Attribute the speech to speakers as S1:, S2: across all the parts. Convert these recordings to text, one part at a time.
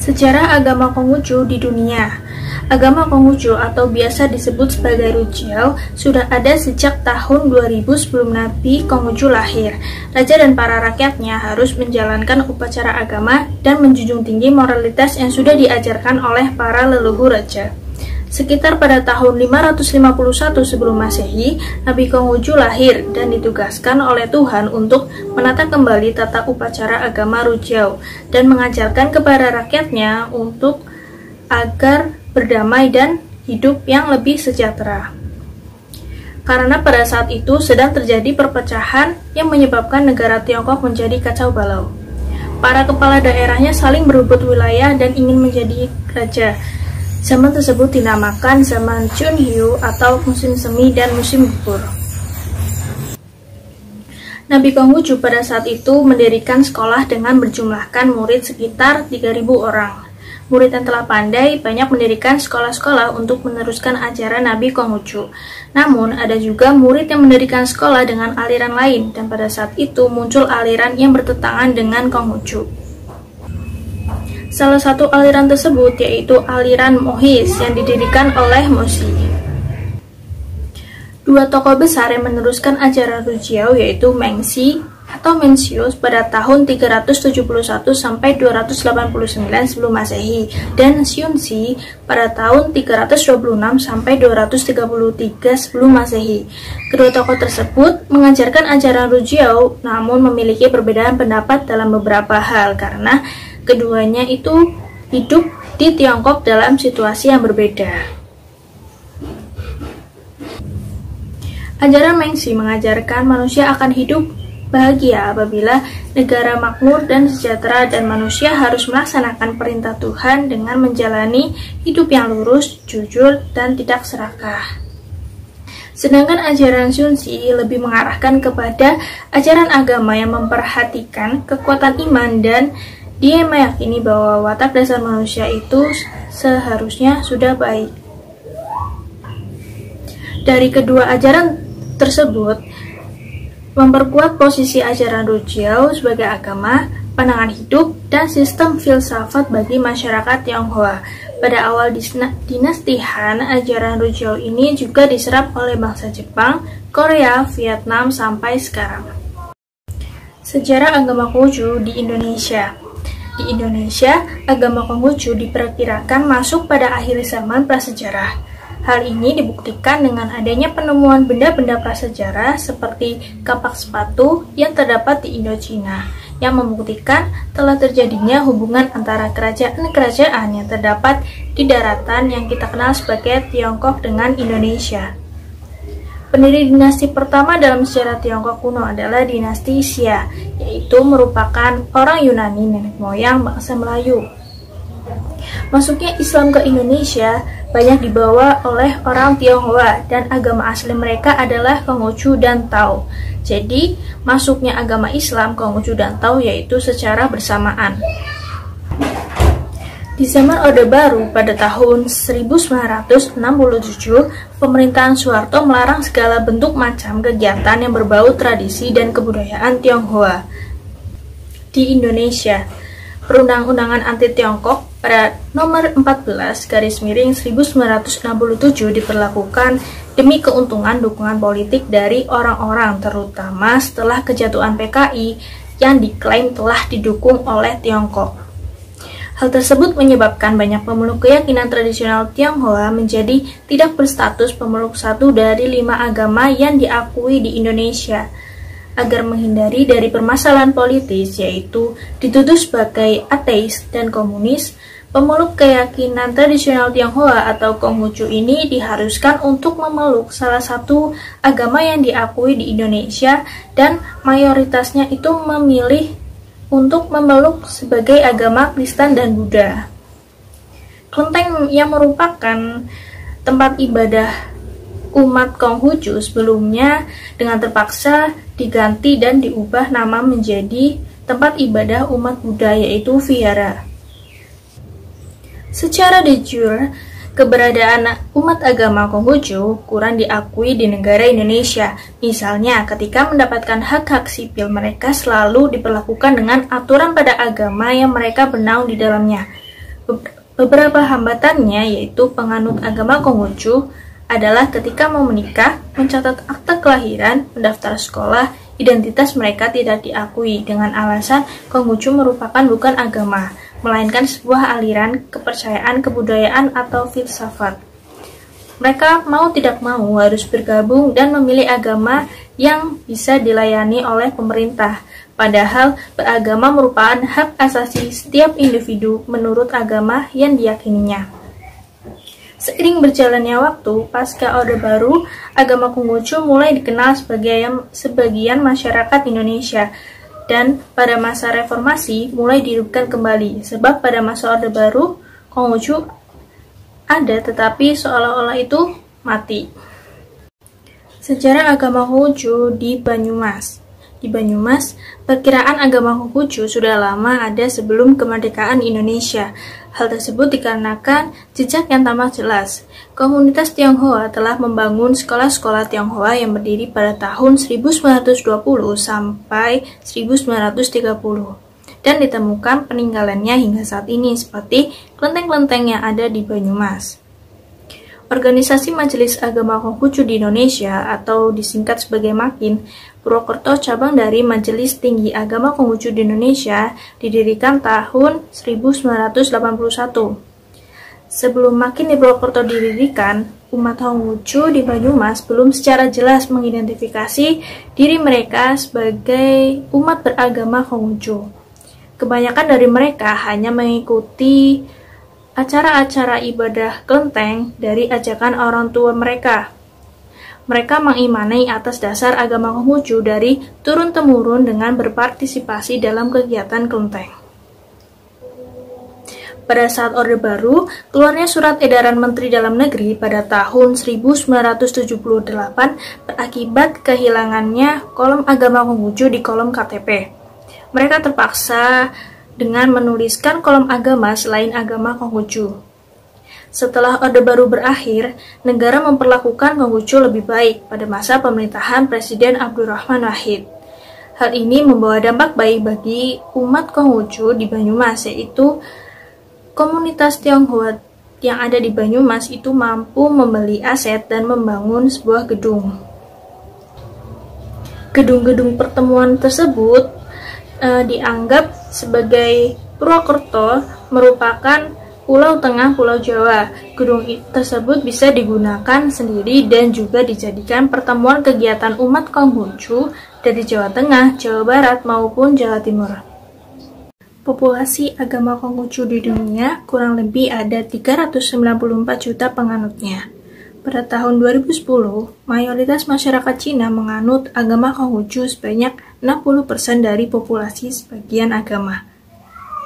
S1: Sejarah agama Konghucu di dunia. Agama Konghucu atau biasa disebut sebagai Rujao sudah ada sejak tahun 2000 sebelum Nabi Konghucu lahir. Raja dan para rakyatnya harus menjalankan upacara agama dan menjunjung tinggi moralitas yang sudah diajarkan oleh para leluhur raja. Sekitar pada tahun 551 sebelum Masehi, Nabi Konghucu lahir dan ditugaskan oleh Tuhan untuk menata kembali tata upacara agama Rujao dan mengajarkan kepada rakyatnya untuk agar berdamai dan hidup yang lebih sejahtera. Karena pada saat itu sedang terjadi perpecahan yang menyebabkan negara Tiongkok menjadi kacau balau. Para kepala daerahnya saling berebut wilayah dan ingin menjadi raja. Zaman tersebut dinamakan zaman Chunhyu atau musim semi dan musim gugur. Nabi Konghucu pada saat itu mendirikan sekolah dengan berjumlahkan murid sekitar 3.000 orang. Murid yang telah pandai banyak mendirikan sekolah-sekolah untuk meneruskan ajaran Nabi Konghucu. Namun ada juga murid yang mendirikan sekolah dengan aliran lain dan pada saat itu muncul aliran yang bertentangan dengan Konghucu. Salah satu aliran tersebut yaitu aliran Mohis yang didirikan oleh Moshi. Dua tokoh besar yang meneruskan ajaran Rujao yaitu Mengxi atau Mencius pada tahun 371 sampai 289 sebelum Masehi dan Xunzi pada tahun 326 sampai 233 sebelum Masehi. Kedua tokoh tersebut mengajarkan ajaran Rujao namun memiliki perbedaan pendapat dalam beberapa hal karena keduanya itu hidup di Tiongkok dalam situasi yang berbeda. Ajaran Mengxi mengajarkan manusia akan hidup bahagia apabila negara makmur dan sejahtera dan manusia harus melaksanakan perintah Tuhan dengan menjalani hidup yang lurus, jujur, dan tidak serakah. Sedangkan ajaran Xunzi lebih mengarahkan kepada ajaran agama yang memperhatikan kekuatan iman dan dia meyakini bahwa watak dasar manusia itu seharusnya sudah baik. Dari kedua ajaran tersebut, memperkuat posisi ajaran Rujao sebagai agama, pandangan hidup, dan sistem filsafat bagi masyarakat Tionghoa. Pada awal dinasti Han, ajaran Rujao ini juga diserap oleh bangsa Jepang, Korea, Vietnam, sampai sekarang. Sejarah agama Konghucu di Indonesia. Di Indonesia, agama Konghucu diperkirakan masuk pada akhir zaman prasejarah. Hal ini dibuktikan dengan adanya penemuan benda-benda prasejarah seperti kapak sepatu yang terdapat di Indochina, yang membuktikan telah terjadinya hubungan antara kerajaan-kerajaan yang terdapat di daratan yang kita kenal sebagai Tiongkok dengan Indonesia. Pendiri dinasti pertama dalam sejarah Tiongkok kuno adalah dinasti Xia, yaitu merupakan orang Yunani nenek moyang bangsa Melayu. Masuknya Islam ke Indonesia banyak dibawa oleh orang Tionghoa dan agama asli mereka adalah Konghucu dan Tao. Jadi, masuknya agama Islam, Konghucu dan Tao yaitu secara bersamaan. Di zaman Orde Baru pada tahun 1967, pemerintahan Soeharto melarang segala bentuk macam kegiatan yang berbau tradisi dan kebudayaan Tionghoa di Indonesia. Perundang-undangan anti-Tiongkok pada nomor 14/1967 diperlakukan demi keuntungan dukungan politik dari orang-orang, terutama setelah kejatuhan PKI yang diklaim telah didukung oleh Tiongkok. Hal tersebut menyebabkan banyak pemeluk keyakinan tradisional Tionghoa menjadi tidak berstatus pemeluk satu dari 5 agama yang diakui di Indonesia. Agar menghindari dari permasalahan politis, yaitu dituduh sebagai ateis dan komunis, pemeluk keyakinan tradisional Tionghoa atau Konghucu ini diharuskan untuk memeluk salah satu agama yang diakui di Indonesia dan mayoritasnya itu memilih untuk memeluk sebagai agama Kristen dan Buddha. Kelenteng yang merupakan tempat ibadah umat Konghucu sebelumnya dengan terpaksa diganti dan diubah nama menjadi tempat ibadah umat Buddha yaitu vihara. Secara de jure, keberadaan umat agama Konghucu kurang diakui di negara Indonesia. Misalnya, ketika mendapatkan hak-hak sipil, mereka selalu diperlakukan dengan aturan pada agama yang mereka bernaung di dalamnya. Beberapa hambatannya yaitu penganut agama Konghucu adalah ketika mau menikah, mencatat akta kelahiran, mendaftar sekolah, identitas mereka tidak diakui dengan alasan Konghucu merupakan bukan agama, melainkan sebuah aliran kepercayaan, kebudayaan, atau filsafat. Mereka mau tidak mau harus bergabung dan memilih agama yang bisa dilayani oleh pemerintah. Padahal beragama merupakan hak asasi setiap individu menurut agama yang diyakininya. Seiring berjalannya waktu, pasca Orde Baru, agama Konghucu mulai dikenal sebagai sebagian masyarakat Indonesia. Dan pada masa reformasi mulai dihidupkan kembali, sebab pada masa Orde Baru, Konghucu ada tetapi seolah-olah itu mati. Sejarah agama Konghucu di Banyumas. Di Banyumas, perkiraan agama Konghucu sudah lama ada sebelum kemerdekaan Indonesia. Hal tersebut dikarenakan jejak yang tampak jelas. Komunitas Tionghoa telah membangun sekolah-sekolah Tionghoa yang berdiri pada tahun 1920 sampai 1930. Dan ditemukan peninggalannya hingga saat ini seperti kelenteng-kelenteng yang ada di Banyumas. Organisasi Majelis Agama Konghucu di Indonesia atau disingkat sebagai MAKIN, Purwokerto cabang dari Majelis Tinggi Agama Konghucu di Indonesia didirikan tahun 1981. Sebelum MAKIN di Purwokerto didirikan, umat Konghucu di Banyumas belum secara jelas mengidentifikasi diri mereka sebagai umat beragama Konghucu. Kebanyakan dari mereka hanya mengikuti acara-acara ibadah kelenteng dari ajakan orang tua mereka. Mereka mengimani atas dasar agama Konghucu dari turun-temurun dengan berpartisipasi dalam kegiatan kelenteng. Pada saat Orde Baru, keluarnya Surat Edaran Menteri Dalam Negeri pada tahun 1978 berakibat kehilangannya kolom agama Konghucu di kolom KTP. Mereka terpaksa dengan menuliskan kolom agama selain agama Konghucu. Setelah Orde Baru berakhir, negara memperlakukan Konghucu lebih baik pada masa pemerintahan Presiden Abdurrahman Wahid. Hal ini membawa dampak baik bagi umat Konghucu di Banyumas, yaitu komunitas Tionghoa yang ada di Banyumas itu mampu membeli aset dan membangun sebuah gedung. Gedung-gedung pertemuan tersebut dianggap sebagai Purwokerto merupakan pulau tengah Pulau Jawa. Gedung tersebut bisa digunakan sendiri dan juga dijadikan pertemuan kegiatan umat Konghucu dari Jawa Tengah, Jawa Barat, maupun Jawa Timur. Populasi agama Konghucu di dunia kurang lebih ada 394 juta penganutnya. Pada tahun 2010, mayoritas masyarakat Cina menganut agama Konghucu sebanyak 60% dari populasi sebagian agama.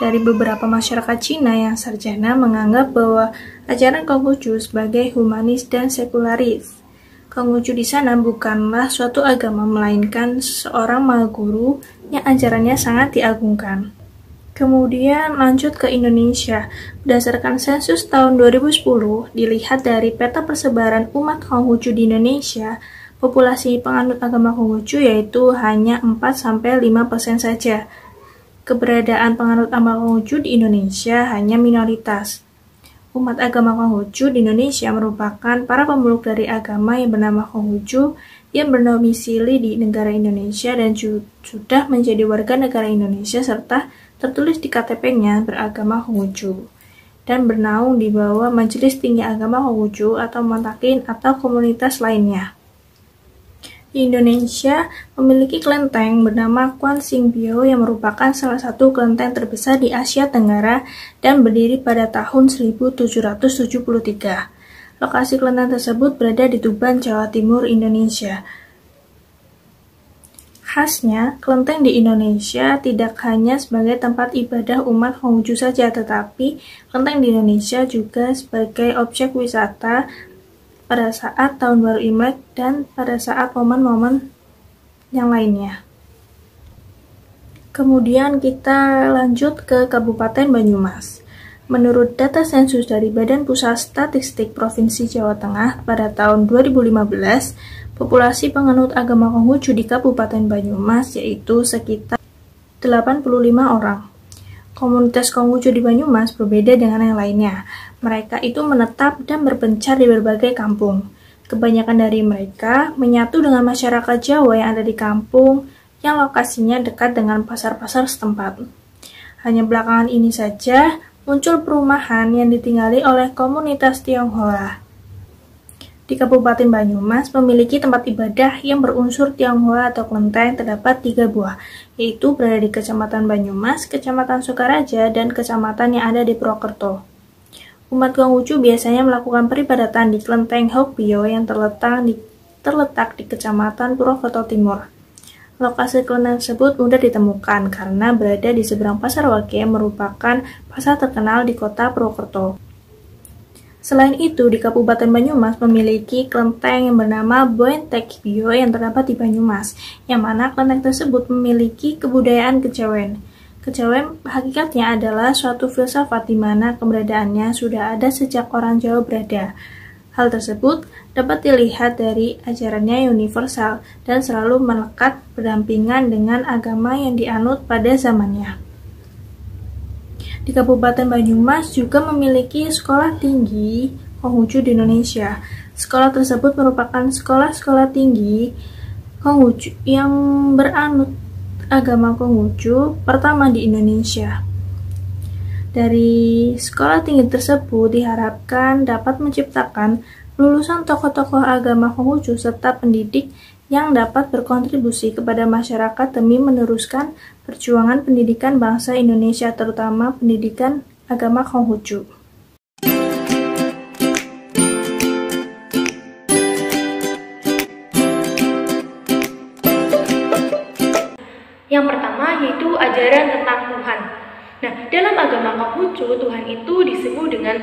S1: Dari beberapa masyarakat Cina yang sarjana menganggap bahwa ajaran Konghucu sebagai humanis dan sekularis. Konghucu di sana bukanlah suatu agama, melainkan seorang maha guru yang ajarannya sangat diagungkan. Kemudian lanjut ke Indonesia. Berdasarkan sensus tahun 2010, dilihat dari peta persebaran umat Konghucu di Indonesia, populasi penganut agama Konghucu yaitu hanya 4-5% saja. Keberadaan penganut agama Konghucu di Indonesia hanya minoritas. Umat agama Konghucu di Indonesia merupakan para pemeluk dari agama yang bernama Konghucu yang berdomisili di negara Indonesia dan sudah menjadi warga negara Indonesia serta tertulis di KTP-nya beragama Konghucu dan bernaung di bawah Majelis Tinggi Agama Konghucu atau MAKIN atau komunitas lainnya. Di Indonesia memiliki kelenteng bernama Kwan Sing Bio yang merupakan salah satu kelenteng terbesar di Asia Tenggara dan berdiri pada tahun 1773. Lokasi kelenteng tersebut berada di Tuban, Jawa Timur, Indonesia. Khasnya, kelenteng di Indonesia tidak hanya sebagai tempat ibadah umat Konghucu saja, tetapi kelenteng di Indonesia juga sebagai objek wisata pada saat Tahun Baru Imlek dan pada saat momen-momen yang lainnya. Kemudian kita lanjut ke Kabupaten Banyumas. Menurut data sensus dari Badan Pusat Statistik Provinsi Jawa Tengah pada tahun 2015, populasi penganut agama Konghucu di Kabupaten Banyumas yaitu sekitar 85 orang. Komunitas Konghucu di Banyumas berbeda dengan yang lainnya. Mereka itu menetap dan berpencar di berbagai kampung. Kebanyakan dari mereka menyatu dengan masyarakat Jawa yang ada di kampung yang lokasinya dekat dengan pasar-pasar setempat. Hanya belakangan ini saja muncul perumahan yang ditinggali oleh komunitas Tionghoa. Di Kabupaten Banyumas memiliki tempat ibadah yang berunsur Tionghoa atau kelenteng terdapat 3 buah, yaitu berada di Kecamatan Banyumas, Kecamatan Sukaraja, dan kecamatan yang ada di Purwokerto. Umat Konghucu biasanya melakukan peribadatan di kelenteng Hokbyo yang terletak di Kecamatan Purwokerto Timur. Lokasi kelenteng tersebut mudah ditemukan karena berada di seberang Pasar Wage yang merupakan pasar terkenal di kota Purwokerto. Selain itu, di Kabupaten Banyumas memiliki kelenteng yang bernama Boentekbyo yang terdapat di Banyumas, yang mana kelenteng tersebut memiliki kebudayaan kejawen. Kejawen hakikatnya adalah suatu filsafat di mana keberadaannya sudah ada sejak orang Jawa berada. Hal tersebut dapat dilihat dari ajarannya universal dan selalu melekat berdampingan dengan agama yang dianut pada zamannya. Di Kabupaten Banyumas juga memiliki sekolah tinggi Konghucu di Indonesia. Sekolah tersebut merupakan sekolah-sekolah tinggi Konghucu yang beranut agama Konghucu pertama di Indonesia. Dari sekolah tinggi tersebut diharapkan dapat menciptakan lulusan tokoh-tokoh agama Konghucu serta pendidik yang dapat berkontribusi kepada masyarakat demi meneruskan perjuangan pendidikan bangsa Indonesia, terutama pendidikan agama Konghucu. Yang pertama yaitu ajaran tentang Tuhan. Nah, dalam agama Konghucu, Tuhan itu disebut dengan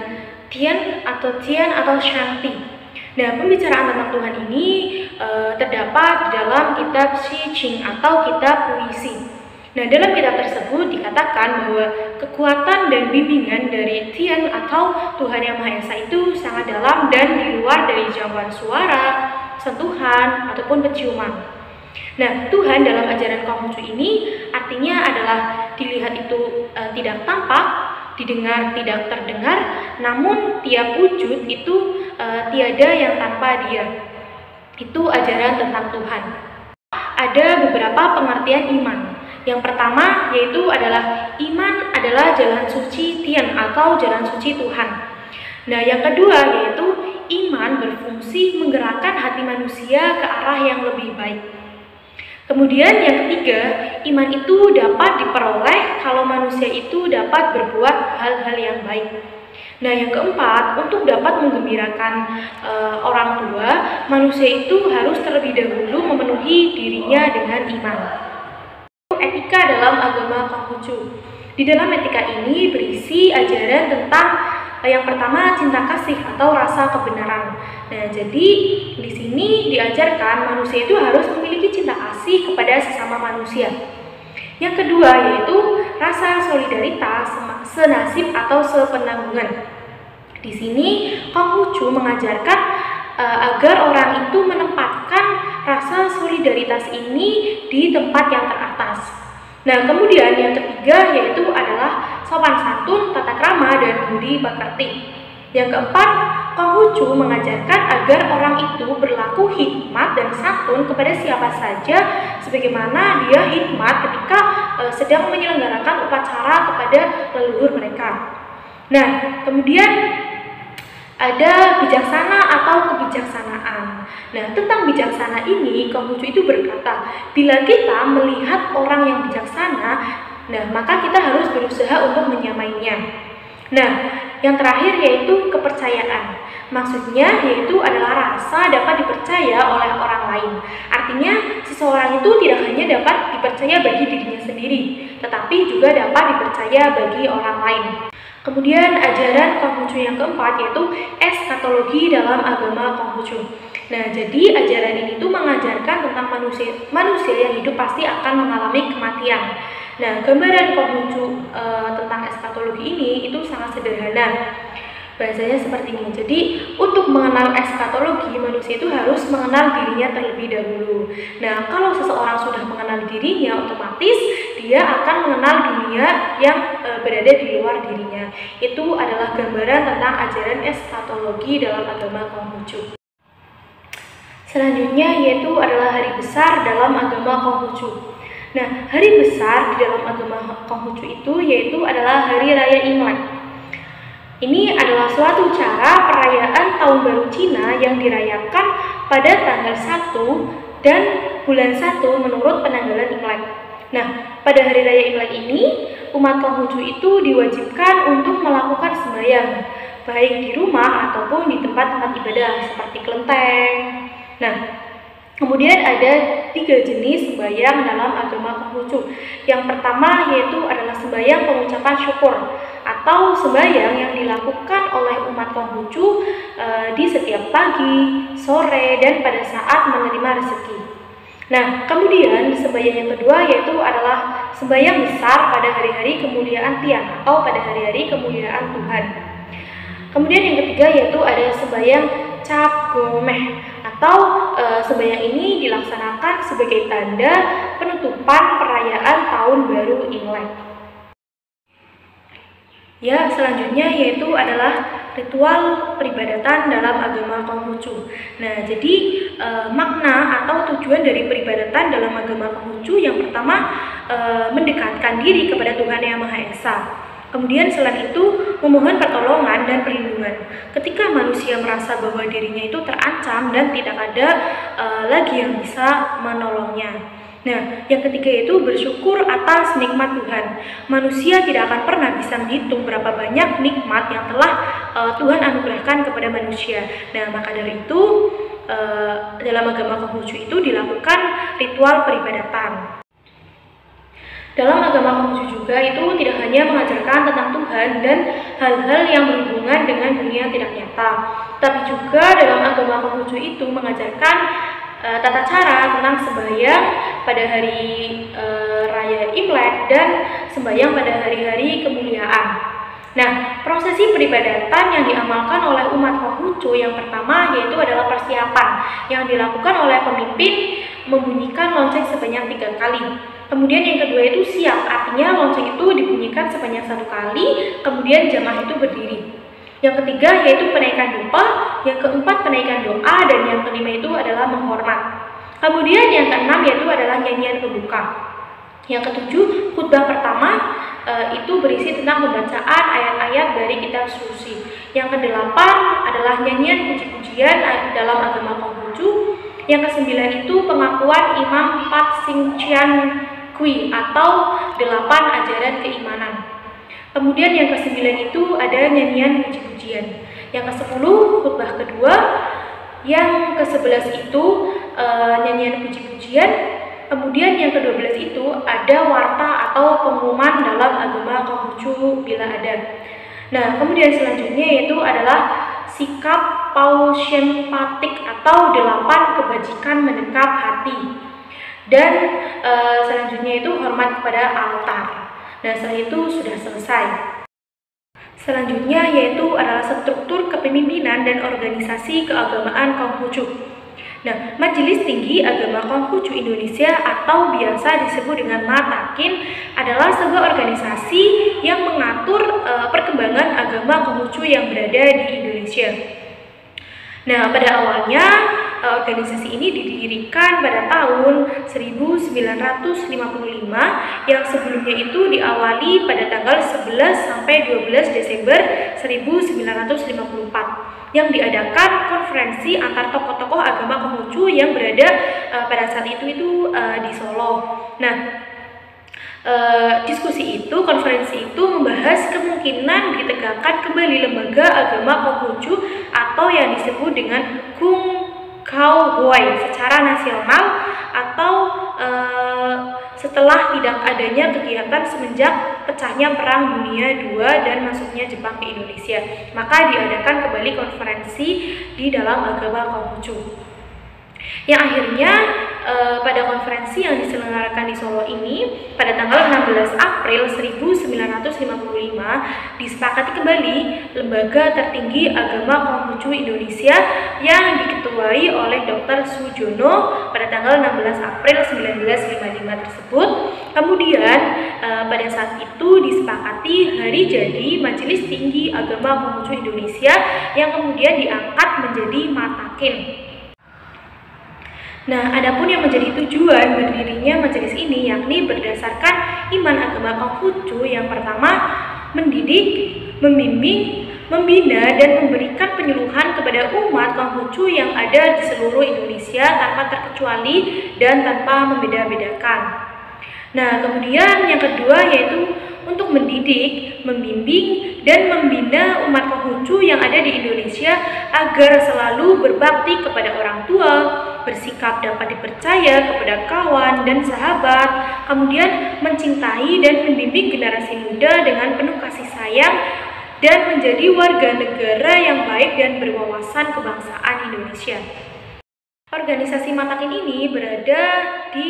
S1: Tian atau Shanti. Nah, pembicaraan tentang Tuhan ini terdapat di dalam kitab Shi Jing atau kitab puisi. Nah, dalam kitab tersebut dikatakan bahwa kekuatan dan bimbingan dari Tian atau Tuhan Yang Maha Esa itu sangat dalam dan di luar dari jangkauan suara, sentuhan, ataupun penciuman. Nah, Tuhan dalam ajaran Konghucu ini artinya adalah dilihat itu tidak tampak, didengar tidak terdengar, namun tiap wujud itu tiada yang tanpa dia. Itu ajaran tentang Tuhan. Ada beberapa pengertian iman. Yang pertama yaitu adalah iman adalah jalan suci Tian atau jalan suci Tuhan. Nah, yang kedua yaitu iman berfungsi menggerakkan hati manusia ke arah yang lebih baik. Kemudian yang ketiga, iman itu dapat diperoleh kalau manusia itu dapat berbuat hal-hal yang baik. Nah, yang keempat, untuk dapat menggembirakan orang tua, manusia itu harus terlebih dahulu memenuhi dirinya dengan iman. Etika dalam agama Konghucu. Di dalam etika ini berisi ajaran tentang yang pertama cinta kasih atau rasa kebenaran. Nah, jadi di sini diajarkan manusia itu harus memiliki cinta kasih kepada sesama manusia. Yang kedua yaitu rasa solidaritas, senasib atau sepenanggungan. Di sini Konghucu mengajarkan agar orang itu menempatkan rasa solidaritas ini di tempat yang teratas. Nah, kemudian yang ketiga yaitu adalah sopan santun, tata krama, dan budi pekerti. Yang keempat, Konghucu mengajarkan agar orang itu berlaku hikmat dan santun kepada siapa saja sebagaimana dia hikmat ketika sedang menyelenggarakan upacara kepada leluhur mereka. Nah, kemudian ada bijaksana atau kebijaksanaan. Nah, tentang bijaksana ini, Konghucu itu berkata, bila kita melihat orang yang bijaksana, nah maka kita harus berusaha untuk menyamainya. Nah, yang terakhir yaitu kepercayaan. Maksudnya yaitu adalah rasa dapat dipercaya oleh orang lain. Artinya, seseorang itu tidak hanya dapat dipercaya bagi dirinya sendiri, tetapi juga dapat dipercaya bagi orang lain. Kemudian ajaran Konghucu yang keempat yaitu eskatologi dalam agama Konghucu. Nah, jadi ajaran ini tuh mengajarkan tentang manusia yang hidup pasti akan mengalami kematian. Nah, gambaran Konghucu tentang eskatologi ini itu sangat sederhana. Bahasanya seperti ini. Jadi, untuk mengenal eskatologi, manusia itu harus mengenal dirinya terlebih dahulu. Nah, kalau seseorang sudah mengenal dirinya, otomatis dia akan mengenal dunia yang berada di luar dirinya. Itu adalah gambaran tentang ajaran eskatologi dalam agama Konghucu. Selanjutnya yaitu adalah hari besar dalam agama Konghucu. Nah, hari besar di dalam agama Konghucu itu yaitu adalah Hari Raya Imlek. Ini adalah suatu cara perayaan Tahun Baru Cina yang dirayakan pada tanggal 1 dan bulan 1 menurut penanggalan Imlek. Nah, pada Hari Raya Imlek ini, umat Konghucu itu diwajibkan untuk melakukan sembahyang, baik di rumah ataupun di tempat-tempat ibadah seperti kelenteng. Nah, kemudian ada 3 jenis sembahyang dalam agama Konghucu. Yang pertama yaitu adalah sembahyang pengucapan syukur atau sembahyang yang dilakukan oleh umat Konghucu di setiap pagi, sore, dan pada saat menerima rezeki. Nah, kemudian sembahyang yang kedua yaitu adalah sembahyang besar pada hari-hari kemuliaan Tian atau pada hari-hari kemuliaan Tuhan. Kemudian yang ketiga yaitu ada sembahyang Cap Gomeh atau sembahyang ini dilaksanakan sebagai tanda penutupan perayaan Tahun Baru Imlek. Ya, selanjutnya yaitu adalah ritual peribadatan dalam agama Konghucu. Nah, jadi makna atau tujuan dari peribadatan dalam agama Konghucu yang pertama mendekatkan diri kepada Tuhan Yang Maha Esa. Kemudian selain itu memohon pertolongan dan perlindungan. Ketika manusia merasa bahwa dirinya itu terancam dan tidak ada lagi yang bisa menolongnya. Nah, yang ketiga itu bersyukur atas nikmat Tuhan. Manusia tidak akan pernah bisa menghitung berapa banyak nikmat yang telah Tuhan anugerahkan kepada manusia. Nah, maka dari itu dalam agama Konghucu itu dilakukan ritual peribadatan. Dalam agama Konghucu juga itu tidak hanya mengajarkan tentang Tuhan dan hal-hal yang berhubungan dengan dunia tidak nyata, tapi juga dalam agama Konghucu itu mengajarkan tata cara tentang sembahyang pada hari Raya Imlek dan sembahyang pada hari-hari kemuliaan. Nah, prosesi peribadatan yang diamalkan oleh umat Konghucu yang pertama yaitu adalah persiapan yang dilakukan oleh pemimpin membunyikan lonceng sebanyak 3 kali. Kemudian yang kedua itu siap, artinya lonceng itu dibunyikan sebanyak 1 kali, kemudian jamaah itu berdiri. Yang ketiga yaitu penaikan doa, yang keempat penaikan doa, dan yang kelima itu adalah menghormat. Kemudian yang keenam yaitu adalah nyanyian pembuka. Yang ketujuh, khutbah pertama itu berisi tentang pembacaan ayat-ayat dari kitab suci. Yang kedelapan adalah nyanyian puji-pujian dalam agama Konghucu. Yang kesembilan itu pengakuan Imam Pat Sing Chian Kui atau 8 ajaran keimanan. Kemudian yang ke-9 itu ada nyanyian puji-pujian. Yang ke-10 khutbah kedua. Yang ke-11 itu nyanyian puji-pujian. Kemudian yang ke-12 itu ada warta atau pengumuman dalam agama Konghucu bila ada. Nah, kemudian selanjutnya yaitu adalah sikap pausimpatik atau 8 kebajikan mendekap hati. Dan selanjutnya itu hormat kepada altar. Nah, setelah itu sudah selesai. Selanjutnya yaitu adalah struktur kepemimpinan dan organisasi keagamaan Konghucu. Nah, Majelis Tinggi Agama Konghucu Indonesia atau biasa disebut dengan Matakin adalah sebuah organisasi yang mengatur perkembangan agama Konghucu yang berada di Indonesia. Nah, pada awalnya organisasi ini didirikan pada tahun 1955 yang sebelumnya itu diawali pada tanggal 11 sampai 12 Desember 1954 yang diadakan konferensi antar tokoh-tokoh agama Konghucu yang berada pada saat itu di Solo. Nah, konferensi itu membahas kemungkinan ditegakkan kembali lembaga agama Konghucu atau yang disebut dengan Kung Khao Huai secara nasional atau setelah tidak adanya kegiatan semenjak pecahnya Perang Dunia II dan masuknya Jepang ke Indonesia, maka diadakan kembali konferensi di dalam agama Konghucu. Yang akhirnya
S2: pada konferensi yang diselenggarakan di Solo ini pada tanggal 16 April 1955 disepakati kembali lembaga tertinggi agama Konghucu Indonesia yang diketuai oleh Dr. Sujono pada tanggal 16 April 1955 tersebut. Kemudian pada saat itu disepakati hari jadi Majelis Tinggi Agama Konghucu Indonesia yang kemudian diangkat menjadi Matakin. Nah, adapun yang menjadi tujuan berdirinya majelis ini yakni berdasarkan iman agama Konghucu yang pertama mendidik, membimbing, membina dan memberikan penyuluhan kepada umat Konghucu yang ada di seluruh Indonesia tanpa terkecuali dan tanpa membeda-bedakan. Nah, kemudian yang kedua yaitu untuk mendidik, membimbing, dan membina umat Konghucu yang ada di Indonesia agar selalu berbakti kepada orang tua, bersikap dapat dipercaya kepada kawan dan sahabat, kemudian mencintai dan membimbing generasi muda dengan penuh kasih sayang, dan menjadi warga negara yang baik dan berwawasan kebangsaan Indonesia. Organisasi Matakin ini berada di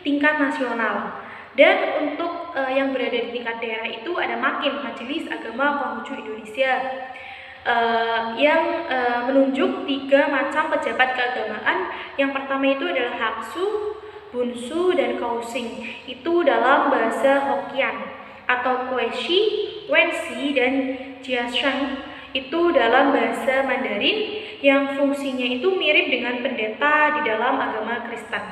S2: tingkat nasional. Dan untuk yang berada di tingkat daerah itu ada Makin, Majelis Agama Konghucu Indonesia, yang menunjuk 3 macam pejabat keagamaan. Yang pertama itu adalah Haksu, Bunsu, dan Kausing. Itu dalam bahasa Hokkien, atau Kueshi, Wensi, dan Jiasheng itu dalam bahasa Mandarin, yang fungsinya itu mirip dengan pendeta di dalam agama Kristen.